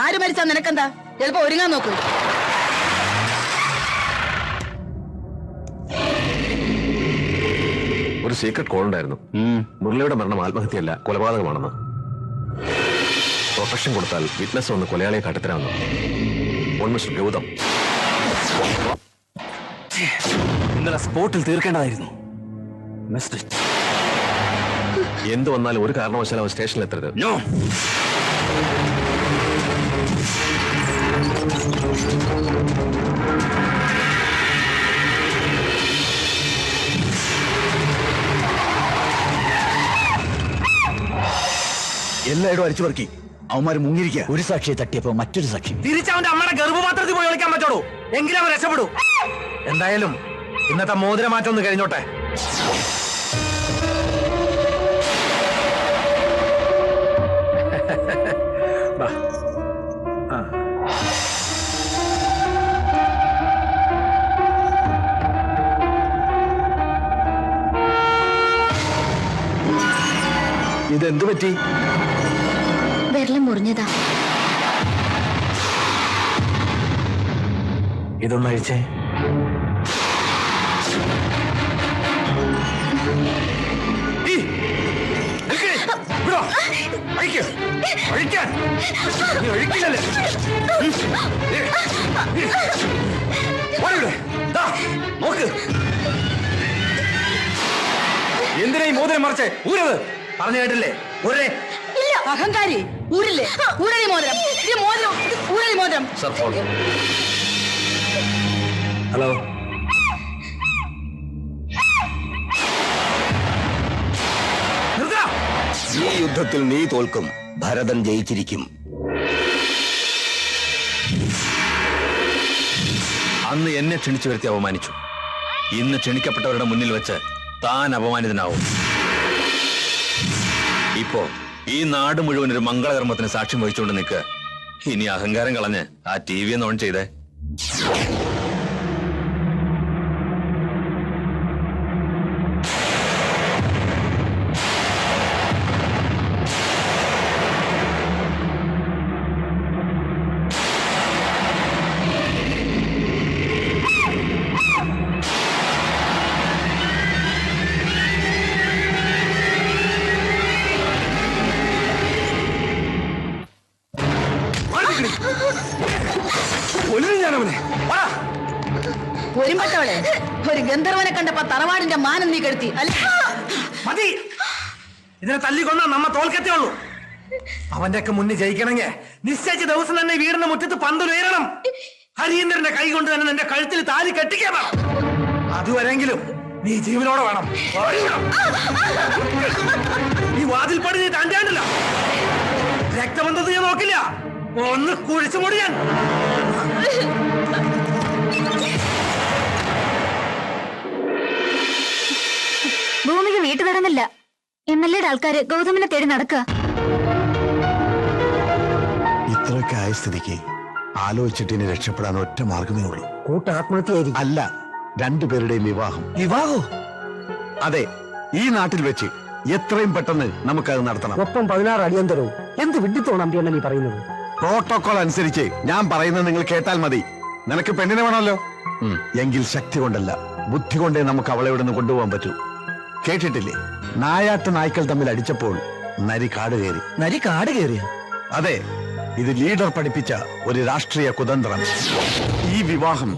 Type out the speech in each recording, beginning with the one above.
ആര് മരിച്ചാ നിനക്കെന്താ? ചിലപ്പോ ഒരുങ്ങാൻ നോക്കൂ. ഒരു സീക്രട്ട് കോൾ ഉണ്ടായിരുന്നു. മുരളിയുടെ മരണം ആത്മഹത്യയല്ല, കൊലപാതകമാണെന്ന്. പ്രൊട്ടക്ഷൻ കൊടുത്താൽ വിറ്റ്നസ് വന്ന് കൊലയാളിയെ കാട്ടിത്തരാമെന്ന്. മിസ്റ്റർ ഗൗതം, ഇന്നലെ സ്പോട്ടിൽ തീർക്കേണ്ടതായിരുന്നു. എന്ത് വന്നാലും ഒരു കാരണവശാലും അവൻ സ്റ്റേഷനിൽ എത്തരുത്. എല്ലായിടും അടിച്ചു പറക്കി അവന്മാര് മുങ്ങിരിക്കുക. ഒരു സാക്ഷിയെ തട്ടിയപ്പോ മറ്റൊരു സാക്ഷി തിരിച്ചവന്റെ അമ്മയുടെ ഗർഭപാത്രത്തിൽ പോയി വിളിക്കാൻ പറ്റോളൂ. എങ്കിലും അവൻ രക്ഷപ്പെടൂ. എന്തായാലും ഇന്നത്തെ മോതിരമാറ്റം ഒന്ന് കഴിഞ്ഞോട്ടെ. ഇതെന്തു പറ്റി? വിരലം മുറിഞ്ഞതാ. ഇതൊന്നഴിച്ചേ. നോക്ക്, എന്തിനാ ഈ മോതിരം മറിച്ചേ? ഊരത് പറഞ്ഞു കേട്ടില്ലേ? ഊരേ. അഹങ്കാരി, ഊരില്ലേ? ഊരടി മോതിരം, ഈ മോതിരം, ഊരടി മോതിരം. Sir, phone. ഹലോ, ഈ യുദ്ധത്തിൽ നീ തോൽക്കും, ഭരതൻ ജയിച്ചിരിക്കും. അന്ന് എന്നെ ക്ഷണിച്ചു വരുത്തി അപമാനിച്ചു. ഇന്ന് ക്ഷണിക്കപ്പെട്ടവരുടെ മുന്നിൽ വെച്ച് താൻ അപമാനിതനാവും. ഇപ്പോ ഈ നാട് മുഴുവൻ ഒരു മംഗളകർമ്മത്തിന് സാക്ഷ്യം വഹിച്ചുകൊണ്ട് നിൽക്കുക. ഇനി അഹങ്കാരം കളഞ്ഞ് ആ TV ഒന്ന് ഓൺ ചെയ്തേ. ഒരുമ്പട്ടവളെ, ഒരു ഗന്ധർവനെ കണ്ടപ്പോ തറവാടിന്റെ മാനം നീ കെടുത്തി അല്ലേ? മതി, ഇതിനെ തല്ലിക്കൊന്നാ നമ്മ തോൽക്കത്തേ ഉള്ളൂ. അവന്റെയൊക്കെ മുന്നിൽ ജയിക്കണമെങ്കിൽ നിശ്ചയിച്ച ദിവസം തന്നെ വീടിന്റെ മുറ്റത്ത് പന്തലുയരണം. ഹരീന്ദ്രന്റെ കൈ കൊണ്ട് തന്നെ നിന്റെ കഴുത്തിൽ താലി കെട്ടിക്കണം. അതുവരെങ്കിലും നീ ജീവനോടെ വേണം. ഈ വാതിൽപ്പടി നീ താണ്ടിയാണ്ടല്ല. രക്തബന്ധത്ത് ഞാൻ നോക്കില്ല, ഒന്ന് കുഴിച്ചു മുടിയാൻ. ഭൂമിക്ക് വീട്ടു തരുന്നില്ല. MLA യുടെ ആൾക്കാര് ഗൗതമിനെ തേടി നടക്കുക. ഇത്രയൊക്കെ ആയ സ്ഥിതിക്ക് ആലോചിച്ചിട്ട് ഇനി രക്ഷപ്പെടാൻ ഒറ്റ മാർഗമേ ഉള്ളൂ. കൂട്ടാത്മഹത്യായിരിക്കും. അല്ല, രണ്ടുപേരുടെയും വിവാഹം. വിവാഹോ? അതെ, ഈ നാട്ടിൽ വെച്ച് എത്രയും പെട്ടെന്ന് നമുക്കത് നടത്തണം. ഒപ്പം 16 അടിയന്തരവും. എന്ത് വിഡിത്തോണം അമ്പിയണ്ണ നീ പറയുന്നത്? പ്രോട്ടോകോൾ അനുസരിച്ച് ഞാൻ പറയുന്നത് നിങ്ങൾ കേട്ടാൽ മതി. നിനക്ക് പെണ്ണിനെ വേണമല്ലോ, എങ്കിൽ ശക്തി കൊണ്ടല്ല ബുദ്ധി കൊണ്ടേ നമുക്ക് അവളെ ഇവിടെ നിന്ന് കൊണ്ടുപോകാൻ പറ്റൂ. കേട്ടിട്ടില്ലേ, നായാട്ട് നായ്ക്കൾ തമ്മിൽ അടിച്ചപ്പോൾ നരി കാട് കയറി. നരി കാട് കയറിയ? അതെ, ഇത് ലീഡർ പഠിപ്പിച്ച ഒരു രാഷ്ട്രീയ കുതന്ത്രം. ഈ വിവാഹം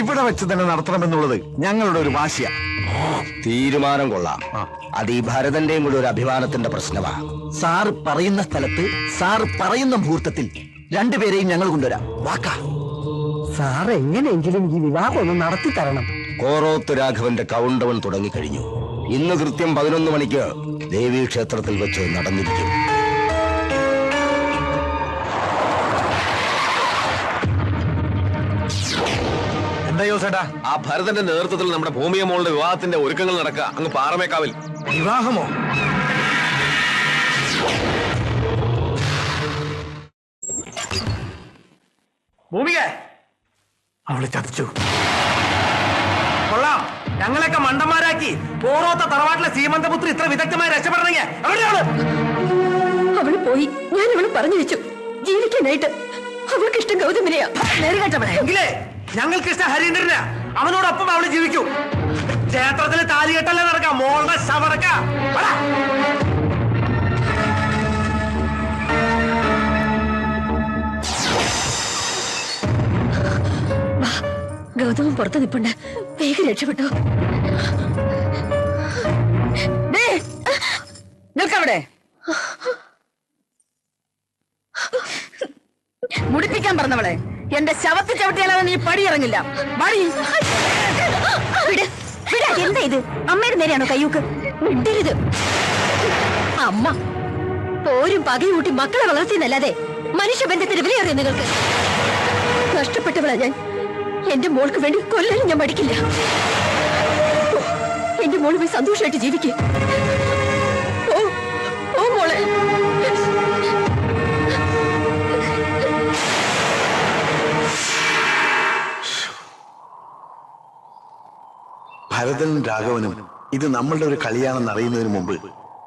ഇവിടെ വെച്ച് തന്നെ നടത്തണമെന്നുള്ളത് ഞങ്ങളുടെ ഒരു വാശിയ. തീരുമാനം കൊള്ളാം. അത് ഈ ഭരതന്റെയും കൂടെ ഒരു അഭിമാനത്തിന്റെ പ്രശ്നമാ. സാർ പറയുന്ന സ്ഥലത്ത് സാർ പറയുന്ന മുഹൂർത്തത്തിൽ രണ്ടുപേരെയും ഞങ്ങൾ കൊണ്ടുവരാം. വാക്കാ. സാർ എങ്ങനെയെങ്കിലും ഈ വിവാഹം ഒന്ന് നടത്തി തരണം. കോറോത്ത് രാഘവന്റെ കൗണ്ടവൻ തുടങ്ങിക്കഴിഞ്ഞു. ഇന്ന് കൃത്യം 11 മണിക്ക് ദേവീക്ഷേത്രത്തിൽ വെച്ച് നടന്നിരിക്കും. എന്താ യോസേട്ടാ? ആ ഭരതന്റെ നേതൃത്വത്തിൽ നമ്മുടെ ഭൂമിയ മോളുടെ വിവാഹത്തിന്റെ ഒരുക്കങ്ങൾ നടക്കുക അങ്ങ് പാറമേക്കാവിൽ. വിവാഹമോ? ഭൂമിക അവളെ ചതിച്ചു. കൊള്ളാം, ഞങ്ങളൊക്കെ മണ്ടന്മാരാക്കി ഓരോത്ത തറവാട്ടിലെ സീമന്തപുത്രി ഇത്ര വിദഗ്ധമായി രക്ഷപ്പെടണമെങ്കിൽ എവിടെയാണ് അവള് പോയി. ഞാൻ അവള് പറഞ്ഞു വെച്ചു. ജീവിക്കാനായിട്ട് അവൾക്ക് ഇഷ്ടം ഗൗതമിനെയാ. നേരിട്ടവളെ എങ്കിലേ ഞങ്ങൾക്ക് ഇഷ്ടം ഹരീന്ദ്രനാ. അവനോടൊപ്പം അവള് ജീവിക്കൂ. ക്ഷേത്രത്തില് താലികെട്ടല്ലേ നടക്കാം. മോളുടെ ശവടക്ക ഗൗതമൻ പുറത്ത് നിൽപ്പുണ്ട്. വേഗം രക്ഷപ്പെട്ടു. നിൽക്കവിടെ. മുടിപ്പിക്കാൻ പറഞ്ഞവളെ, എന്റെ ശവത്തിൽ ചവിട്ടിയാലും നീ പടിയിറങ്ങില്ല. എന്താ ഇത്? അമ്മയുടെ നേരെയാണോ കയ്യൂക്ക്? മിണ്ടരുത്. അമ്മ പോരും പകയും കൂട്ടി മക്കളെ വളർത്തിയെന്നല്ലാതെ മനുഷ്യബന്ധത്തിന് വിലയേറിയ നിങ്ങൾക്ക്. നഷ്ടപ്പെട്ടവളാ ഞാൻ. എന്റെ മോൾക്ക് വേണ്ടി കൊല്ലാനും ഞാൻ മടിക്കില്ല. എന്റെ മോള് പോയി സന്തോഷമായിട്ട് ജീവിക്കേ. ഓ മോളെ. ഭരതനും രാഘവനും ഇത് നമ്മളുടെ ഒരു കളിയാണെന്ന് അറിയുന്നതിന് മുമ്പ്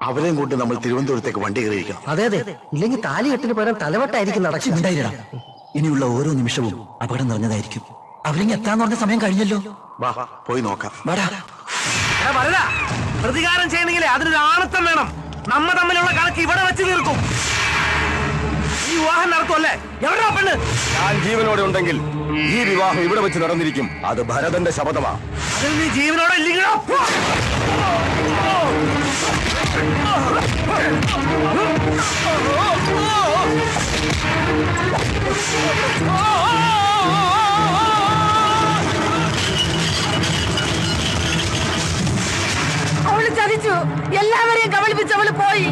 അവരെയും കൊണ്ട് നമ്മൾ തിരുവനന്തപുരത്തേക്ക് വണ്ടി കയറിയിരിക്കണം. അതെ അതെ, ഇല്ലെങ്കിൽ താലികെട്ടിന് പകരം തലവട്ടായിരിക്കും നടക്കുന്നുണ്ടായില്ല. ഇനിയുള്ള ഓരോ നിമിഷവും അപകടം നിറഞ്ഞതായിരിക്കും. അവരിങ്ങ് എത്താന്ന് പറഞ്ഞ സമയം കഴിഞ്ഞല്ലോ. വാ പോയി നോക്കാം. പ്രതികാരം ചെയ്യണമെങ്കിലേ അതിനൊരു ആണത്തം വേണം. നമ്മ തമ്മിലുള്ള കണക്ക് ഇവിടെ വെച്ച് തീർക്കും. ഈ വിവാഹം നടത്തുമല്ലേ? എവിടെയാ പെണ്ണ്? ഞാൻ ജീവനോടെ ഉണ്ടെങ്കിൽ ഈ വിവാഹം ഇവിടെ വെച്ച് നടന്നിരിക്കും. അത് ഭരതന്റെ ശപഥമാ. അതിൽ നീ ജീവനോടെ ഇല്ലെങ്കിലോ? അവള് ചതിച്ചു. എല്ലാവരെയും കബളിപ്പിച്ചവള് പോയി.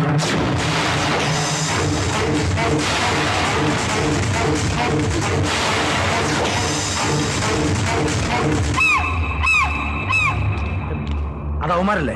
അത് അവന്മാരല്ലേ?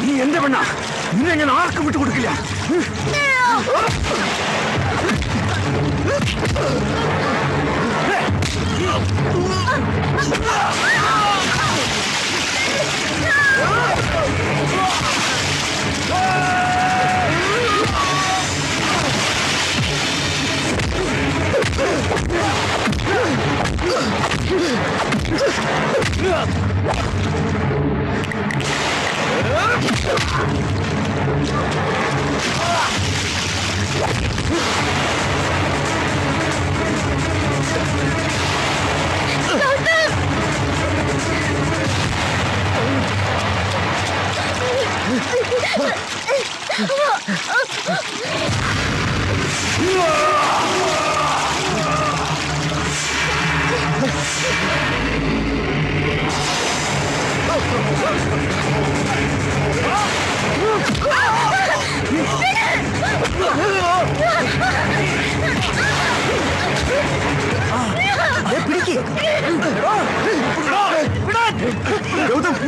നീ എന്റെ പെണ്ണ, നിന്നെ ഞാൻ ആർക്കും വിട്ടുകൊടുക്കില്ല.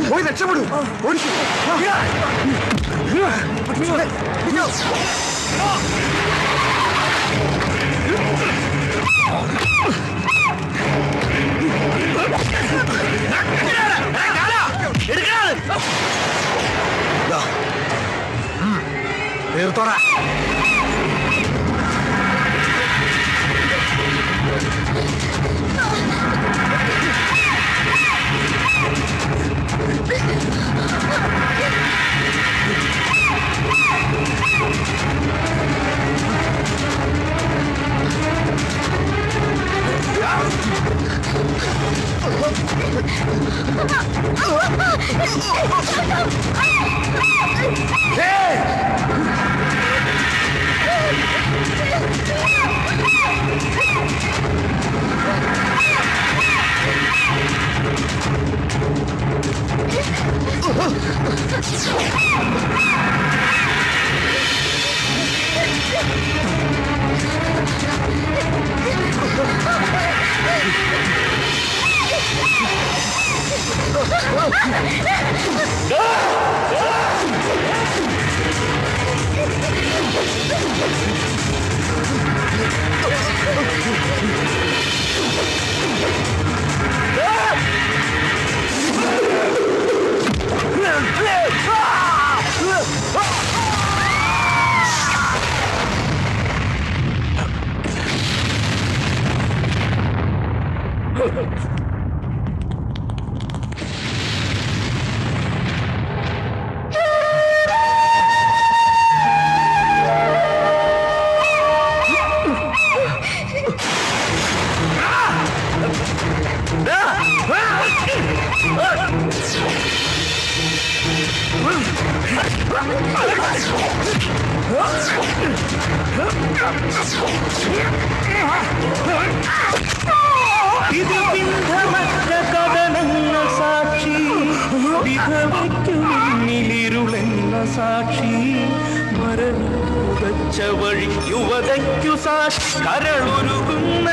പോയി രക്ഷപ്പെടൂ. തീർത്തോടാ. സാക്ഷി വിധവയ്ക്കു മുന്നിലിരുളെന്ന സാക്ഷി മരണ വഴി യുവതയ്ക്കു സാക്ഷി കരളുരുകുന്ന